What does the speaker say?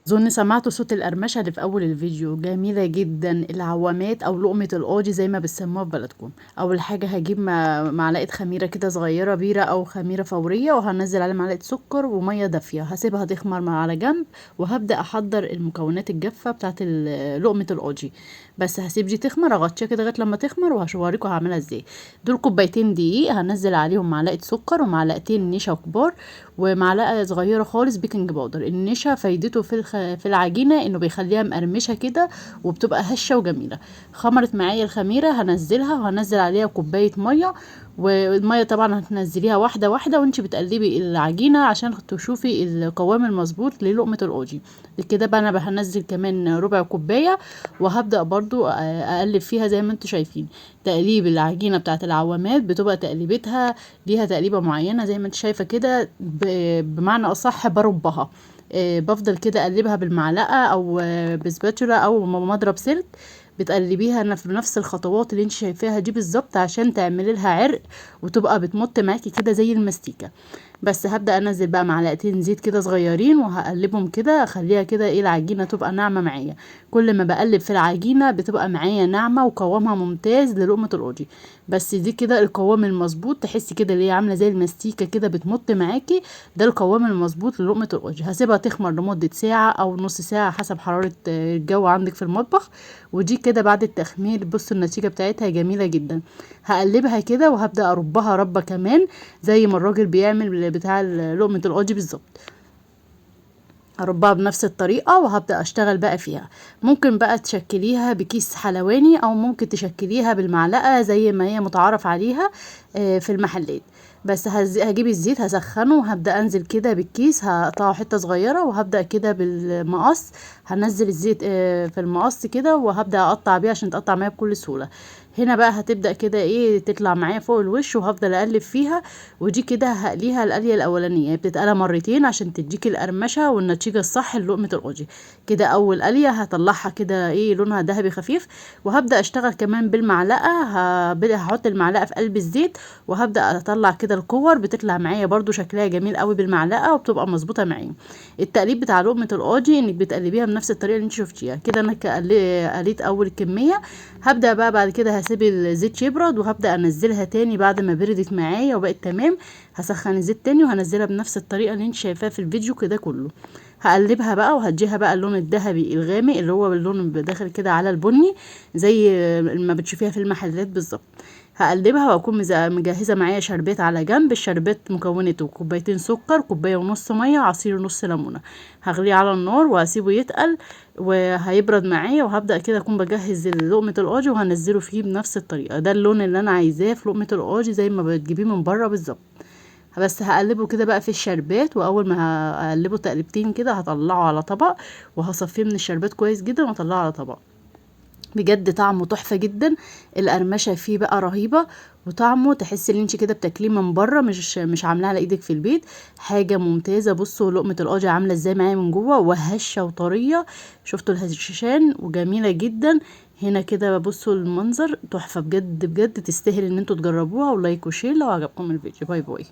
أظن سمعتوا صوت القرمشة اللي في أول الفيديو. جميلة جدا العوامات أو لقمة القاضي زي ما بتسموها في بلدكم. أول حاجة هجيب معلقة خميرة كده صغيرة، بيرة أو خميرة فورية، وهنزل عليها معلقة سكر ومية دافية، هسيبها تخمر على جنب، وهبدأ أحضر المكونات الجافة بتاعت لقمة القاضي. بس هسيب دي تخمر، أغطيها كده لغاية لما تخمر، وهوريكم هعملها ازاي. دول كوبايتين دقيق، هنزل عليهم معلقة سكر ومعلقتين نشا كبار، ومعلقه صغيره خالص بيكنج باودر. النشا فايدته في العجينه انه بيخليها مقرمشه كده، وبتبقى هشه وجميله. خمرت معايا الخميره، هنزلها وهنزل عليها كوبايه ميه. والميه طبعا هتنزليها واحده واحده وانت بتقلبي العجينه عشان تشوفي القوام المظبوط للقمه القاضي. كده بقى انا هنزل كمان ربع كوبايه، وهبدا برضو اقلب فيها زي ما انتم شايفين. تقليب العجينه بتاعت العوامات بتبقى تقليبتها ليها تقليبه معينه زي ما انت شايفه كده، بمعنى اصح بربها. بفضل كده اقلبها بالمعلقه او بسباتولا او مضرب سلك. بتقلبيها بنفس الخطوات اللي انت شايفاها دي بالظبط عشان تعملي لها عرق، وتبقى بتمط معاكي كده زي المستيكه. بس هبدأ انزل بقى معلقتين زيت كده صغيرين، وهقلبهم كده اخليها كده ايه العجينة تبقى ناعمة معايا. كل ما بقلب في العجينة بتبقى معايا ناعمة وقوامها ممتاز للقمة القاضي. بس دي كده القوام المظبوط، تحسي كده اللي هي عاملة زي المستيكة كده بتمط معاكي. ده القوام المظبوط للقمة القاضي. هسيبها تخمر لمدة ساعة او نص ساعة حسب حرارة الجو عندك في المطبخ. ودي كده بعد التخمير بصوا النتيجة بتاعتها جميلة جدا. هقلبها كده وهبدأ اربها ربة كمان، زي ما الراجل بيعمل بتاع لقمة القاضي بالظبط. هربها بنفس الطريقة وهبدأ اشتغل بقى فيها. ممكن بقى تشكليها بكيس حلواني، او ممكن تشكليها بالمعلقة زي ما هي متعارف عليها في المحلات. بس هجيب الزيت هسخنه، وهبدأ انزل كده بالكيس، هقطعه حتة صغيرة، وهبدأ كده بالمقص. هنزل الزيت في المقص كده، وهبدأ اقطع بيه عشان تقطع معايا بكل سهولة. هنا بقى هتبدأ كده ايه تطلع معايا فوق الوش، وهفضل اقلب فيها. ودي كده هقليها القلية الاولانية، هي بتتقلى مرتين عشان تديكي القرمشة والنتيجة الصح للقمة القاضي. كده اول قلية هطلعها كده ايه لونها ذهبي خفيف. وهبدأ اشتغل كمان بالمعلقة، هحط المعلقة في قلب الزيت، وهبدأ اطلع كده الكور بتطلع معايا برضو شكلها جميل قوي بالمعلقة، وبتبقى مظبوطة معايا. التقليب بتاع لقمة القاضي انك بتقلبيها بنفس الطريقة اللي انت شفتيها كده. انا قليت اول كمية. هبدأ بقى بعد كده هسيب الزيت يبرد، وهبدأ انزلها تاني بعد ما بردت معايا وبقت تمام. هسخن الزيت تاني وهنزلها بنفس الطريقة اللي انت شايفاها في الفيديو كده كله. هقلبها بقى وهديها بقى اللون الذهبي الغامق اللي هو اللون داخل كده على البني، زي ما بتشوفيها في المحلات بالظبط. هقلبها واكون مجهزه معايا شربات على جنب. الشربات مكونته كوبايتين سكر، كوبايه ونص ميه، عصير نص ليمونه. هغليه على النار وهسيبه يتقل وهيبرد معايا، وهبدا كده اكون بجهز لقمه القاضي وهنزله فيه بنفس الطريقه. ده اللون اللي انا عايزاه في لقمه القاضي زي ما بتجيبيه من بره بالظبط. بس هقلبه كده بقى في الشربات، واول ما هقلبه تقلبتين كده هطلعه على طبق، وهصفيه من الشربات كويس جدا واطلعه على طبق. بجد طعمه تحفة جدا. القرمشة فيه بقى رهيبة، وطعمه تحس ان انت كده بتاكليه من بره، مش عاملاه على ايدك في البيت. حاجة ممتازة. بصوا لقمة القاضي عاملة ازاي معايا من جوه، وهشة وطرية. شفتوا الهشاشان وجميلة جدا. هنا كده بصوا المنظر تحفة بجد بجد، تستاهل ان انتوا تجربوها. ولايك وشير لو عجبكم الفيديو. باي باي.